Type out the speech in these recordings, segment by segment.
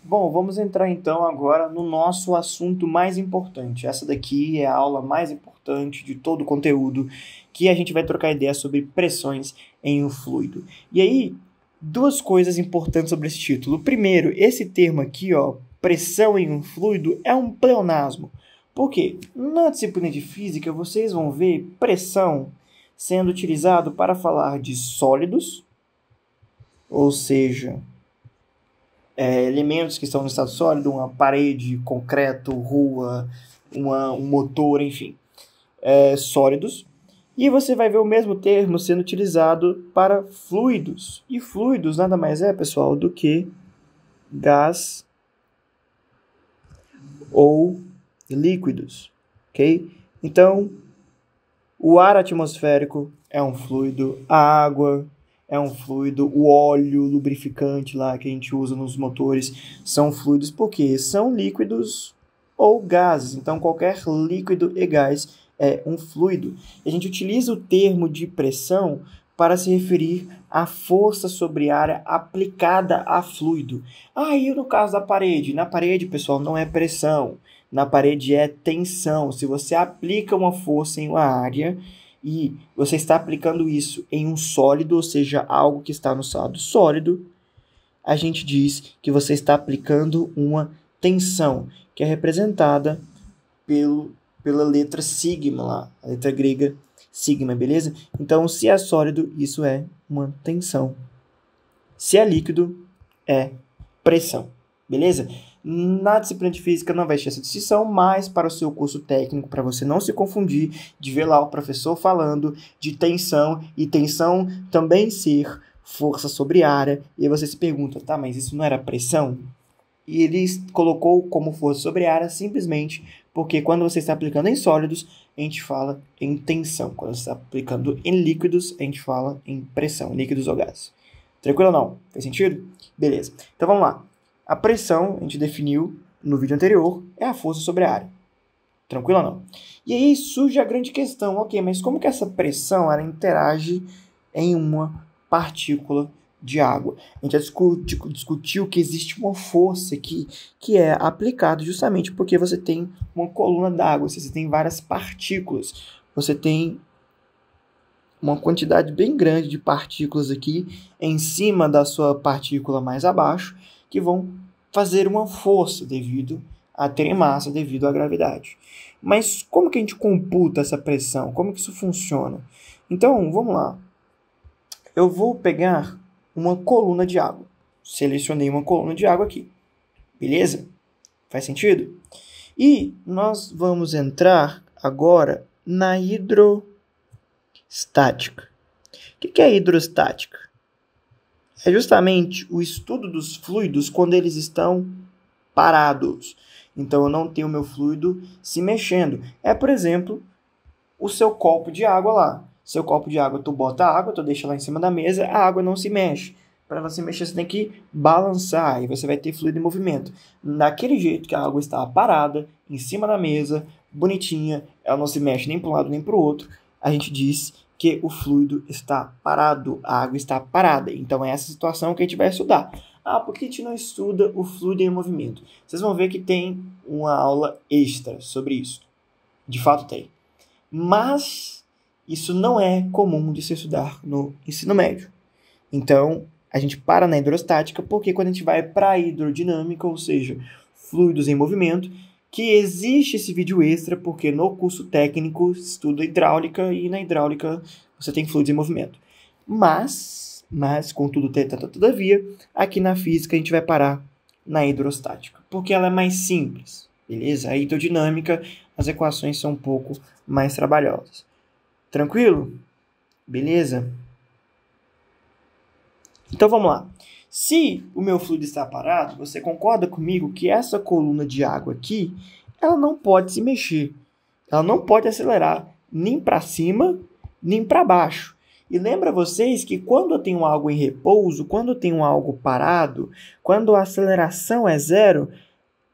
Bom, vamos entrar então agora no nosso assunto mais importante. Essa daqui é a aula mais importante de todo o conteúdo, que a gente vai trocar ideia sobre pressões em um fluido. E aí, duas coisas importantes sobre esse título. Primeiro, esse termo aqui, ó, pressão em um fluido, é um pleonasmo. Por quê? Na disciplina de física, vocês vão ver pressão sendo utilizado para falar de sólidos, ou seja, elementos que estão no estado sólido, uma parede, concreto, rua, um motor, enfim, sólidos. E você vai ver o mesmo termo sendo utilizado para fluidos. E fluidos nada mais é, pessoal, do que gás ou líquidos, ok? Então, o ar atmosférico é um fluido, a água é um fluido, o óleo lubrificante lá que a gente usa nos motores são fluidos porque são líquidos ou gases. Então, qualquer líquido e gás é um fluido. A gente utiliza o termo de pressão para se referir à força sobre área aplicada a fluido. E no caso da parede? Na parede, pessoal, não é pressão. Na parede é tensão. Se você aplica uma força em uma área e você está aplicando isso em um sólido, ou seja, algo que está no estado sólido, a gente diz que você está aplicando uma tensão, que é representada pela letra sigma lá, a letra grega sigma, beleza? Então, se é sólido, isso é uma tensão. Se é líquido, é pressão, beleza? Na disciplina de física não vai ter essa distinção, mas para o seu curso técnico, para você não se confundir de ver lá o professor falando de tensão e tensão também ser força sobre área, e aí você se pergunta, tá, mas isso não era pressão? E ele colocou como força sobre área simplesmente porque quando você está aplicando em sólidos, a gente fala em tensão. Quando você está aplicando em líquidos, a gente fala em pressão, líquidos ou gases. Tranquilo ou não? Faz sentido? Beleza. Então vamos lá. A pressão, a gente definiu no vídeo anterior, é a força sobre a área. Tranquilo ou não? E aí surge a grande questão, ok, mas como que essa pressão ela interage em uma partícula de água? A gente já discutiu que existe uma força aqui que é aplicada justamente porque você tem uma coluna d'água, você tem várias partículas, você tem uma quantidade bem grande de partículas aqui em cima da sua partícula mais abaixo, que vão fazer uma força devido a terem massa, devido à gravidade. Mas como que a gente computa essa pressão? Como que isso funciona? Então, vamos lá. Eu vou pegar uma coluna de água. Selecionei uma coluna de água aqui. Beleza? Faz sentido? E nós vamos entrar agora na hidrostática. O que é hidrostática? É justamente o estudo dos fluidos quando eles estão parados. Então, eu não tenho o meu fluido se mexendo. É, por exemplo, o seu copo de água lá. Seu copo de água, tu bota a água, tu deixa lá em cima da mesa, a água não se mexe. Para ela se mexer, você tem que balançar e você vai ter fluido em movimento. Daquele jeito que a água está parada, em cima da mesa, bonitinha, ela não se mexe nem para um lado nem para o outro, a gente diz que o fluido está parado, a água está parada. Então é essa situação que a gente vai estudar. Por que a gente não estuda o fluido em movimento? Vocês vão ver que tem uma aula extra sobre isso. De fato tem. Mas isso não é comum de se estudar no ensino médio. Então, a gente para na hidrostática porque quando a gente vai para a hidrodinâmica, ou seja, fluidos em movimento, que existe esse vídeo extra porque no curso técnico estuda hidráulica e na hidráulica você tem fluidos em movimento. Mas contudo, todavia, aqui na física a gente vai parar na hidrostática, porque ela é mais simples, beleza? A hidrodinâmica, as equações são um pouco mais trabalhosas. Tranquilo? Beleza? Então vamos lá. Se o meu fluido está parado, você concorda comigo que essa coluna de água aqui, ela não pode se mexer. Ela não pode acelerar nem para cima, nem para baixo. E lembra vocês que quando eu tenho algo em repouso, quando eu tenho algo parado, quando a aceleração é zero,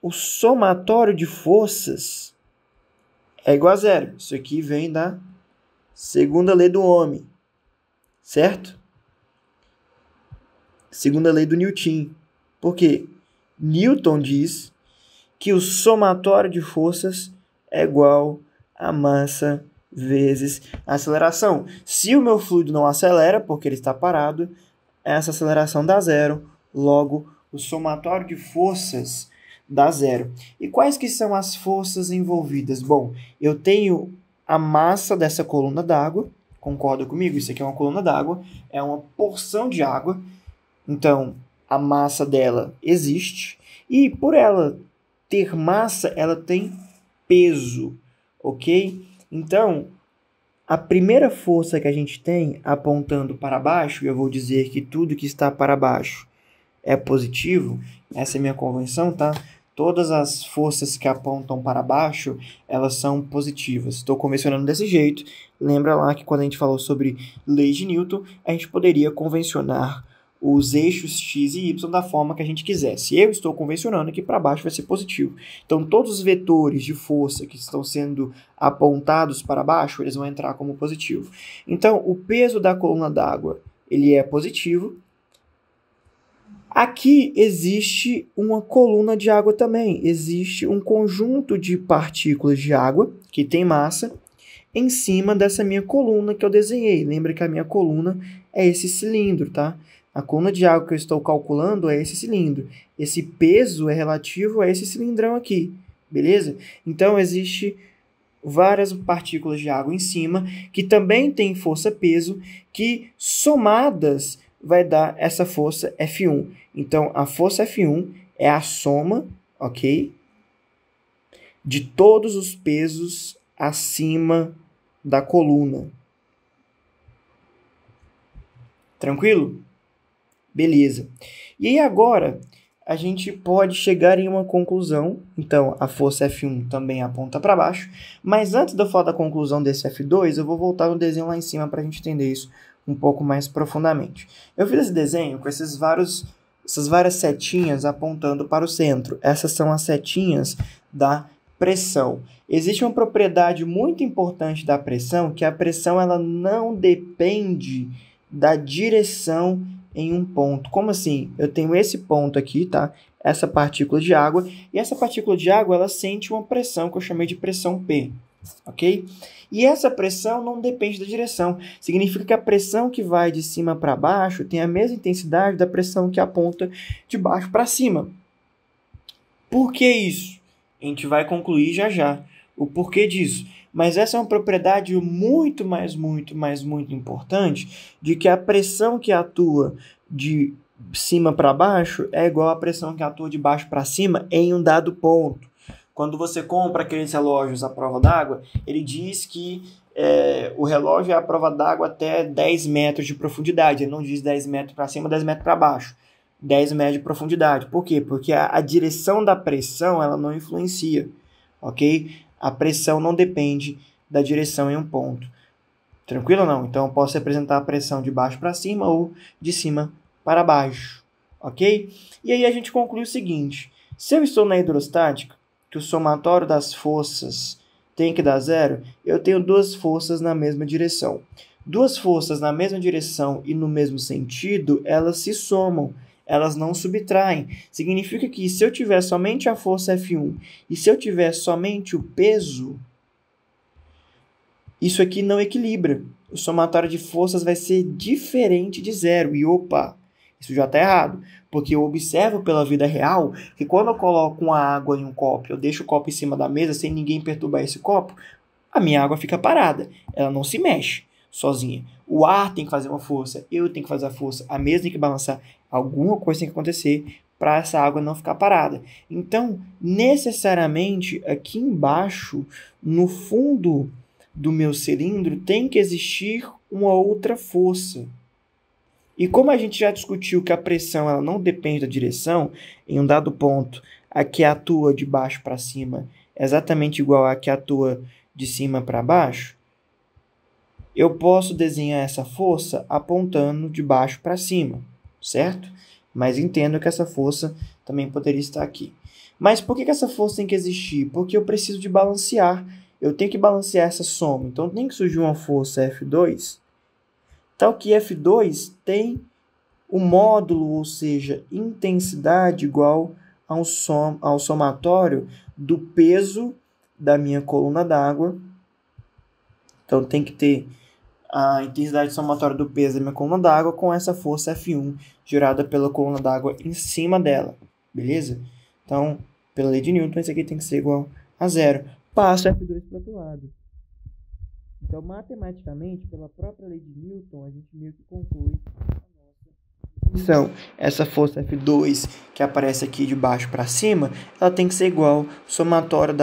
o somatório de forças é igual a zero. Isso aqui vem da segunda lei do Ohm, certo? Segunda lei do Newton. Por quê? Newton diz que o somatório de forças é igual a massa vezes a aceleração. Se o meu fluido não acelera, porque ele está parado, essa aceleração dá zero, logo o somatório de forças dá zero. E quais que são as forças envolvidas? Bom, eu tenho a massa dessa coluna d'água, concorda comigo? Isso aqui é uma coluna d'água, é uma porção de água, então a massa dela existe, e por ela ter massa, ela tem peso, ok? Então, a primeira força que a gente tem apontando para baixo, e eu vou dizer que tudo que está para baixo é positivo, essa é minha convenção, tá? Todas as forças que apontam para baixo, elas são positivas. Estou convencionando desse jeito. Lembra lá que quando a gente falou sobre leis de Newton, a gente poderia convencionar os eixos x e y da forma que a gente quisesse. Eu estou convencionando que para baixo vai ser positivo. Então, todos os vetores de força que estão sendo apontados para baixo, eles vão entrar como positivo. Então, o peso da coluna d'água, ele é positivo. Aqui existe uma coluna de água também. Existe um conjunto de partículas de água que tem massa em cima dessa minha coluna que eu desenhei. Lembra que a minha coluna é esse cilindro, tá? A coluna de água que eu estou calculando é esse cilindro. Esse peso é relativo a esse cilindrão aqui, beleza? Então, existe várias partículas de água em cima que também tem força-peso, que somadas vai dar essa força F1. Então, a força F1 é a soma, ok? De todos os pesos acima da coluna. Tranquilo? Beleza. E aí agora, a gente pode chegar em uma conclusão. Então, a força F1 também aponta para baixo. Mas antes de eu falar da conclusão desse F2, eu vou voltar no desenho lá em cima para a gente entender isso um pouco mais profundamente. Eu fiz esse desenho com essas várias setinhas apontando para o centro. Essas são as setinhas da pressão. Existe uma propriedade muito importante da pressão, que a pressão ela não depende da direção em um ponto. Como assim? Eu tenho esse ponto aqui, tá? Essa partícula de água, e essa partícula de água, ela sente uma pressão que eu chamei de pressão P, ok? E essa pressão não depende da direção. Significa que a pressão que vai de cima para baixo tem a mesma intensidade da pressão que aponta de baixo para cima. Por que isso? A gente vai concluir já já o porquê disso. Mas essa é uma propriedade muito importante, de que a pressão que atua de cima para baixo é igual à pressão que atua de baixo para cima em um dado ponto. Quando você compra aqueles relógios à prova d'água, ele diz que o relógio é à prova d'água até 10 metros de profundidade. Ele não diz 10 metros para cima, 10 metros para baixo. 10 metros de profundidade. Por quê? Porque a direção da pressão ela não influencia, ok? A pressão não depende da direção em um ponto. Tranquilo ou não? Então, eu posso representar a pressão de baixo para cima ou de cima para baixo, ok? E aí a gente conclui o seguinte. Se eu estou na hidrostática, que o somatório das forças tem que dar zero, eu tenho duas forças na mesma direção. Duas forças na mesma direção e no mesmo sentido, elas se somam. Elas não subtraem. Significa que se eu tiver somente a força F1 e se eu tiver somente o peso, isso aqui não equilibra. O somatório de forças vai ser diferente de zero. E opa, isso já está errado. Porque eu observo pela vida real que quando eu coloco uma água em um copo, eu deixo o copo em cima da mesa sem ninguém perturbar esse copo, a minha água fica parada. Ela não se mexe sozinha. O ar tem que fazer uma força, eu tenho que fazer a força, a mesa tem que balançar. Alguma coisa tem que acontecer para essa água não ficar parada. Então, necessariamente, aqui embaixo, no fundo do meu cilindro, tem que existir uma outra força. E como a gente já discutiu que a pressão ela não depende da direção, em um dado ponto, a que atua de baixo para cima é exatamente igual a que atua de cima para baixo, eu posso desenhar essa força apontando de baixo para cima, certo? Mas entendo que essa força também poderia estar aqui. Mas por que essa força tem que existir? Porque eu preciso de balancear. Eu tenho que balancear essa soma. Então tem que surgir uma força F2, tal que F2 tem o módulo, ou seja, intensidade igual ao somatório do peso da minha coluna d'água. Então, tem que ter a intensidade somatória do peso da minha coluna d'água com essa força F1 gerada pela coluna d'água em cima dela, beleza? Então, pela lei de Newton, isso aqui tem que ser igual a zero. Passo F2 para o outro lado. Então, matematicamente, pela própria lei de Newton, a gente meio que conclui a nossa definição. Essa força F2 que aparece aqui de baixo para cima, ela tem que ser igual ao somatório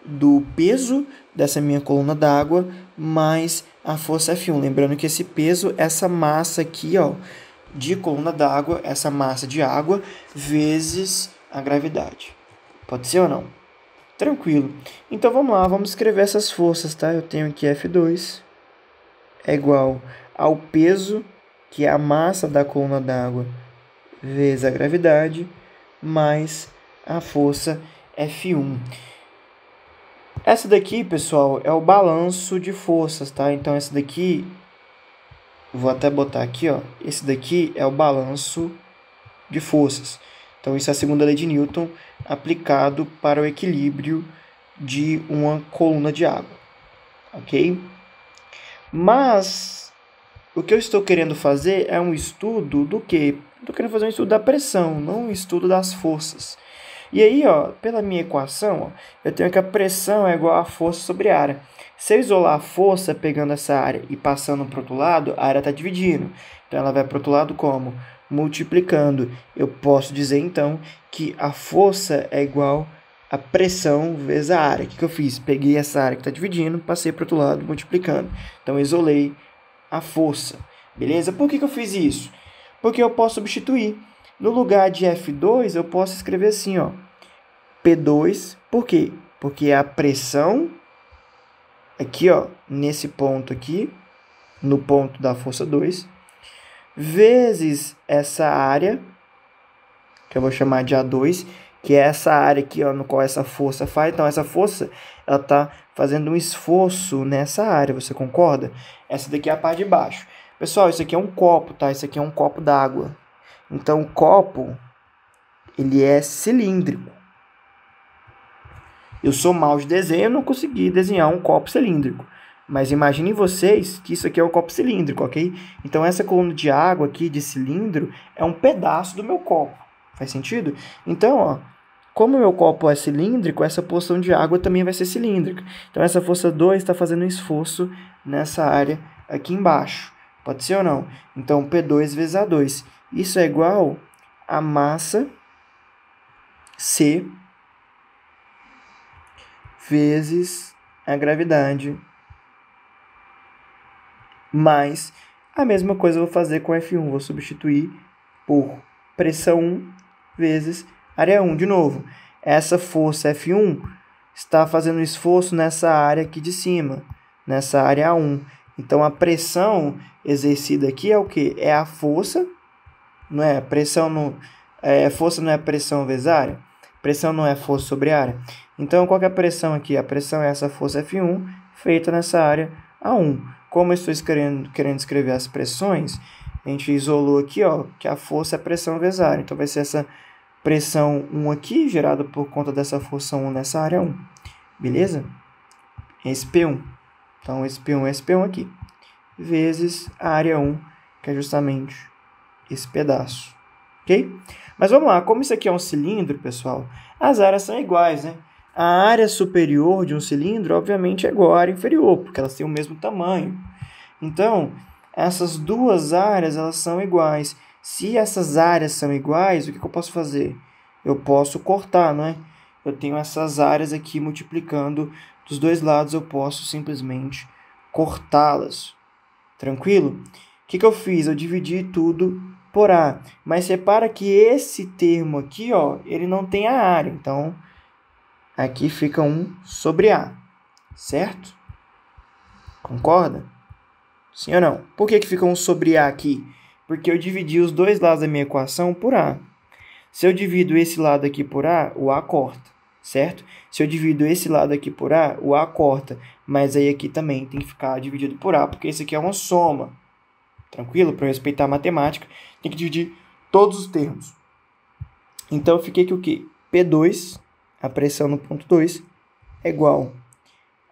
do peso dessa minha coluna d'água mais a força F1. Lembrando que esse peso, essa massa aqui, ó, de coluna d'água, essa massa de água, vezes a gravidade. Pode ser ou não? Tranquilo. Então, vamos lá, vamos escrever essas forças, tá? Eu tenho aqui F2 é igual ao peso, que é a massa da coluna d'água, vezes a gravidade, mais a força F1. Essa daqui, pessoal, é o balanço de forças, tá? Então, essa daqui, vou até botar aqui, ó. Esse daqui é o balanço de forças. Então, isso é a segunda lei de Newton aplicado para o equilíbrio de uma coluna de água, ok? Mas, o que eu estou querendo fazer é um estudo do quê? Estou querendo fazer um estudo da pressão, não um estudo das forças. E aí, ó, pela minha equação, ó, eu tenho que a pressão é igual a força sobre a área. Se eu isolar a força pegando essa área e passando para o outro lado, a área está dividindo. Então, ela vai para o outro lado como? Multiplicando. Eu posso dizer, então, que a força é igual a pressão vezes a área. O que eu fiz? Peguei essa área que está dividindo, passei para o outro lado, multiplicando. Então, isolei a força. Beleza? Por que eu fiz isso? Porque eu posso substituir. No lugar de F2, eu posso escrever assim, ó, P2. Por quê? Porque é a pressão aqui, ó, nesse ponto aqui, no ponto da força 2, vezes essa área, que eu vou chamar de A2, que é essa área aqui, ó, no qual essa força faz. Então, essa força, ela está fazendo um esforço nessa área, você concorda? Essa daqui é a parte de baixo. Pessoal, isso aqui é um copo, tá? Isso aqui é um copo d'água. Então, o copo, ele é cilíndrico. Eu sou mau de desenho, eu não consegui desenhar um copo cilíndrico. Mas imaginem vocês que isso aqui é um copo cilíndrico, ok? Então, essa coluna de água aqui, de cilindro, é um pedaço do meu copo. Faz sentido? Então, ó, como o meu copo é cilíndrico, essa porção de água também vai ser cilíndrica. Então, essa força 2 está fazendo um esforço nessa área aqui embaixo. Pode ser ou não? Então, P2 vezes A2. Isso é igual a massa C vezes a gravidade, mais a mesma coisa eu vou fazer com F1. Vou substituir por pressão 1 vezes área 1. De novo, essa força F1 está fazendo esforço nessa área aqui de cima, nessa área 1. Então, a pressão exercida aqui é o quê? É a força, não é? Força não é pressão vezes área? Pressão não é força sobre área? Então, qual que é a pressão aqui? A pressão é essa força F1 feita nessa área A1. Como eu estou querendo escrever as pressões, a gente isolou aqui, ó, que a força é pressão vezes área. Então, vai ser essa pressão 1 aqui, gerada por conta dessa força 1 nessa área 1. Beleza? Esse P1. Então, esse P1 aqui. Vezes a área 1, que é justamente esse pedaço. Ok? Mas vamos lá. Como isso aqui é um cilindro, pessoal, as áreas são iguais, né? A área superior de um cilindro, obviamente, é igual à área inferior, porque elas têm o mesmo tamanho. Então, essas duas áreas, elas são iguais. Se essas áreas são iguais, o que eu posso fazer? Eu posso cortar, não é? Eu tenho essas áreas aqui multiplicando dos dois lados, eu posso simplesmente cortá-las. Tranquilo? O que eu fiz? Eu dividi tudo por A. Mas repara que esse termo aqui, ó, ele não tem a área. Então, aqui fica 1 sobre A. Certo? Concorda? Sim ou não? Por que fica 1 sobre A aqui? Porque eu dividi os dois lados da minha equação por A. Se eu divido esse lado aqui por A, o A corta. Certo? Se eu divido esse lado aqui por A, o A corta. Mas aí aqui também tem que ficar dividido por A, porque esse aqui é uma soma. Tranquilo? Para eu respeitar a matemática, tem que dividir todos os termos. Então, eu fiquei com o quê? P2, a pressão no ponto 2, é igual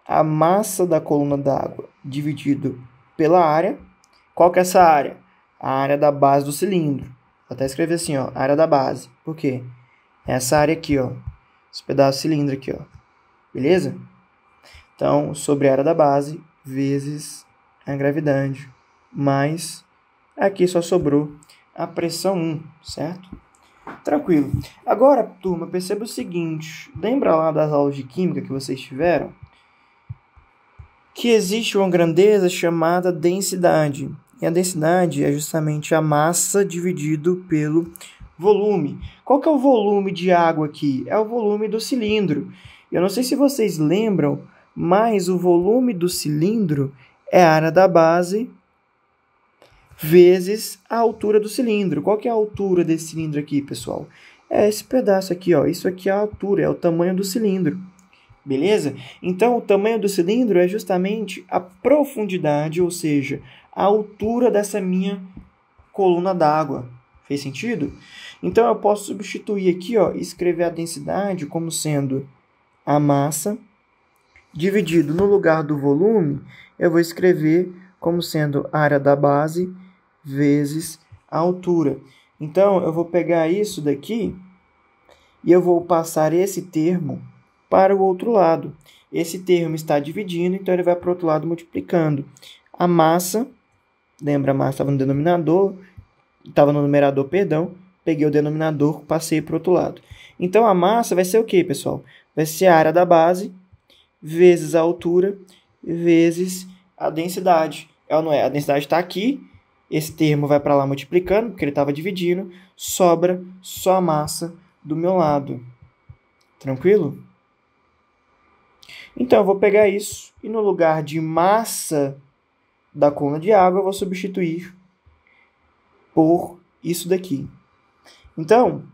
a massa da coluna d'água dividido pela área. Qual que é essa área? A área da base do cilindro. Vou até escrever assim, ó, área da base. Por quê? Essa área aqui, ó, esse pedaço de cilindro aqui, ó. Beleza? Então, sobre a área da base vezes a gravidade, mais aqui só sobrou a pressão 1, certo? Tranquilo. Agora, turma, perceba o seguinte. Lembra lá das aulas de química que vocês tiveram? Que existe uma grandeza chamada densidade. E a densidade é justamente a massa dividido pelo volume. Qual que é o volume de água aqui? É o volume do cilindro. Eu não sei se vocês lembram, mas o volume do cilindro é a área da base vezes a altura do cilindro. Qual que é a altura desse cilindro aqui, pessoal? É esse pedaço aqui, ó. Isso aqui é a altura, é o tamanho do cilindro. Beleza? Então, o tamanho do cilindro é justamente a profundidade, ou seja, a altura dessa minha coluna d'água. Fez sentido? Então, eu posso substituir aqui, ó, e escrever a densidade como sendo a massa dividido no lugar do volume, eu vou escrever como sendo a área da base vezes a altura. Então, eu vou pegar isso daqui e eu vou passar esse termo para o outro lado. Esse termo está dividindo, então ele vai para o outro lado multiplicando. A massa, lembra, a massa estava no denominador, estava no numerador, perdão, peguei o denominador, passei para o outro lado. Então, a massa vai ser o quê, pessoal? Vai ser a área da base vezes a altura vezes a densidade. É ou não é? A densidade está aqui, esse termo vai para lá multiplicando, porque ele estava dividindo, sobra só a massa do meu lado. Tranquilo? Então, eu vou pegar isso e no lugar de massa da coluna de água, eu vou substituir por isso daqui. Então,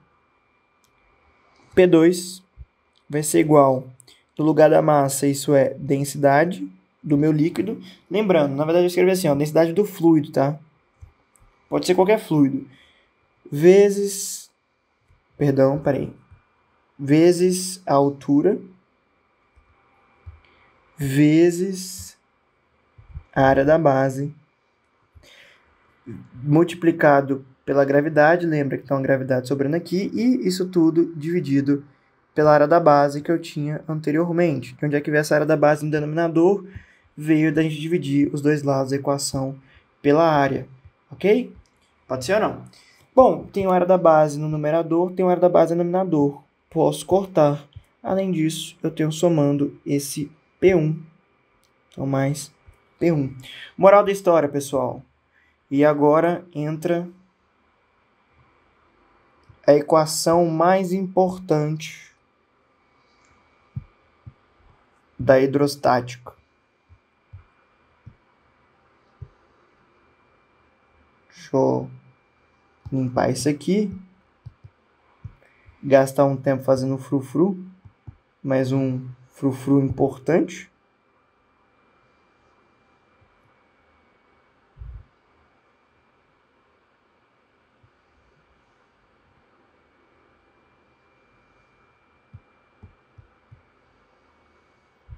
P2 vai ser igual, no lugar da massa, isso é densidade do meu líquido. Lembrando, na verdade eu escrevi assim, ó, densidade do fluido, tá? Pode ser qualquer fluido. Vezes, vezes a altura, vezes a área da base, multiplicado pela gravidade, lembra que tem uma gravidade sobrando aqui, e isso tudo dividido pela área da base que eu tinha anteriormente. Onde é que veio essa área da base no denominador? Veio da gente dividir os dois lados da equação pela área, ok? Pode ser ou não? Bom, tenho a área da base no numerador, tenho a área da base no denominador. Posso cortar. Além disso, eu tenho somando esse P1. Então, mais P1. Moral da história, pessoal. E agora entra a equação mais importante da hidrostática. Deixa eu limpar isso aqui. Gastar um tempo fazendo frufru. Mais um frufru importante.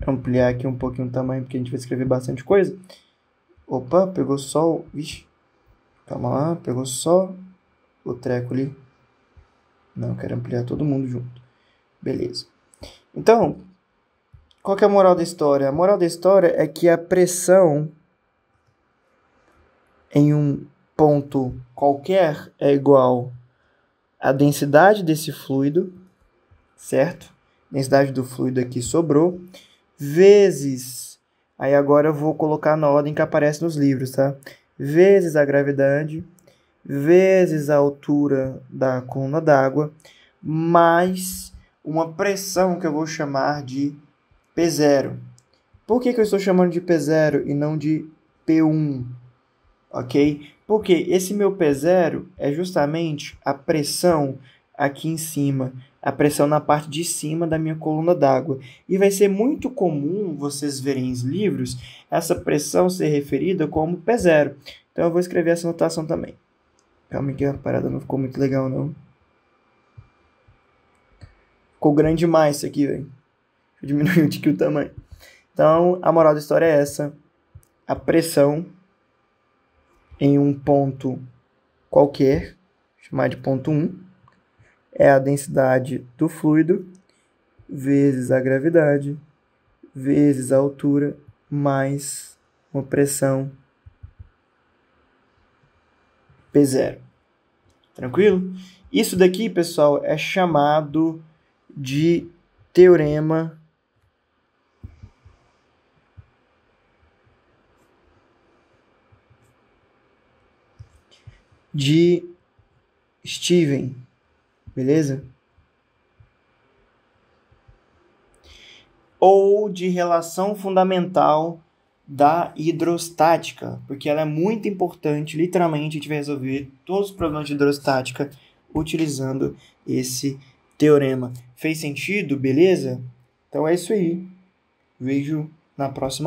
Ampliar aqui um pouquinho o tamanho, porque a gente vai escrever bastante coisa. Opa, pegou só o... Vixe, calma lá, pegou só o treco ali. Não, eu quero ampliar todo mundo junto. Beleza. Então, qual que é a moral da história? A moral da história é que a pressão em um ponto qualquer é igual à densidade desse fluido, certo? Densidade do fluido aqui sobrou, vezes, aí agora eu vou colocar na ordem que aparece nos livros, tá? Vezes a gravidade, vezes a altura da coluna d'água, mais uma pressão que eu vou chamar de P0. Por que eu estou chamando de P0 e não de P1? Ok? Porque esse meu P0 é justamente a pressão aqui em cima, a pressão na parte de cima da minha coluna d'água. E vai ser muito comum vocês verem em livros essa pressão ser referida como P0. Então eu vou escrever essa notação também. Calma que a parada não ficou muito legal, não. Ficou grande demais isso aqui, velho. Diminuiu aqui o tamanho. Então, a moral da história é essa. A pressão em um ponto qualquer, chamar de ponto 1, é a densidade do fluido vezes a gravidade vezes a altura mais uma pressão P0. Tranquilo? Isso daqui, pessoal, é chamado de teorema de Stevens, beleza? Ou de relação fundamental da hidrostática, porque ela é muito importante, literalmente a gente vai resolver todos os problemas de hidrostática utilizando esse teorema. Fez sentido? Beleza? Então é isso aí. Vejo na próxima